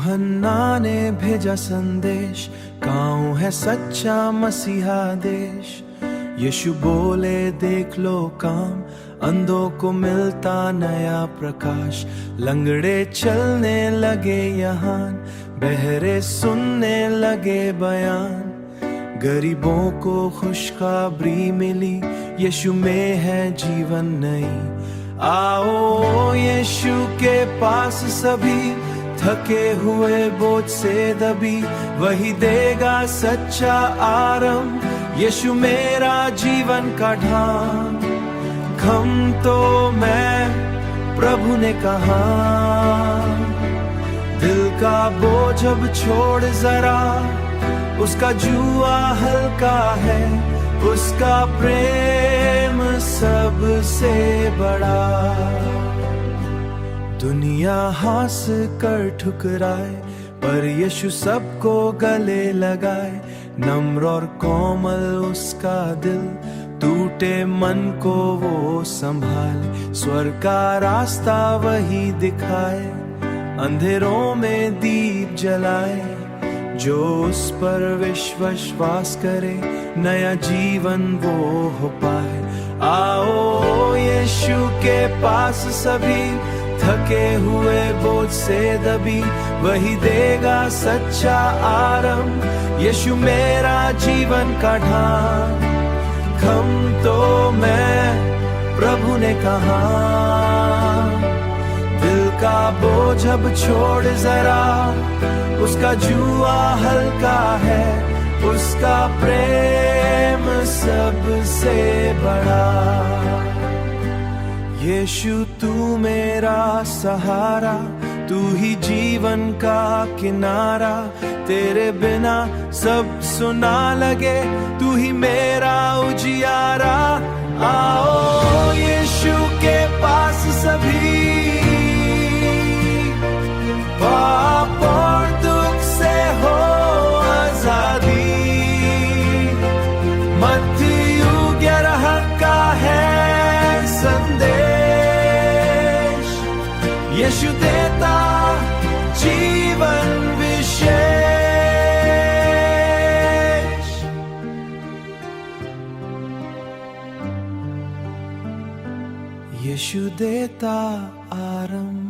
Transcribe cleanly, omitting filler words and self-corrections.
यूहन्ना ने भेजा संदेश, गाँव है सच्चा मसीहा देश। यीशु बोले देख लो काम, अंधों को मिलता नया प्रकाश। लंगड़े चलने लगे यहाँ, बहरे सुनने लगे बयान। गरीबों को खुशखबरी मिली, यीशु में है जीवन नई। आओ यीशु के पास सभी, थके हुए बोझ से दबी, वही देगा सच्चा आराम। यीशु मेरा जीवन का ढाल, खम तो मैं प्रभु ने कहा। दिल का बोझ अब छोड़ जरा, उसका जुआ हल्का है, उसका प्रेम सबसे बड़ा। दुनिया हंस कर ठुकराए, पर यीशु सबको गले लगाए। नम्र और कोमल उसका दिल, टूटे मन को वो संभाले। स्वर्ग का रास्ता वही दिखाए, अंधेरों में दीप जलाए। जो उस पर विश्वास करे, नया जीवन वो हो पाए। आओ यीशु के पास सभी, थके हुए बोझ से दबी, वही देगा सच्चा आराम। यीशु मेरा जीवन का ढाल, खम तो मैं प्रभु ने कहा। दिल का बोझ अब छोड़ जरा, उसका जुआ हल्का है, उसका प्रेम सबसे बड़ा। यीशु तू मेरा सहारा, तू ही जीवन का किनारा। तेरे बिना सब सुना लगे, तू ही मेरा उजियारा। आओ यीशु के पास सभी, पाप और दुख से हो आजादी। मत्ती 11 का है संदेश, यीशु देता जीवन विशेष। यीशु देता आराम।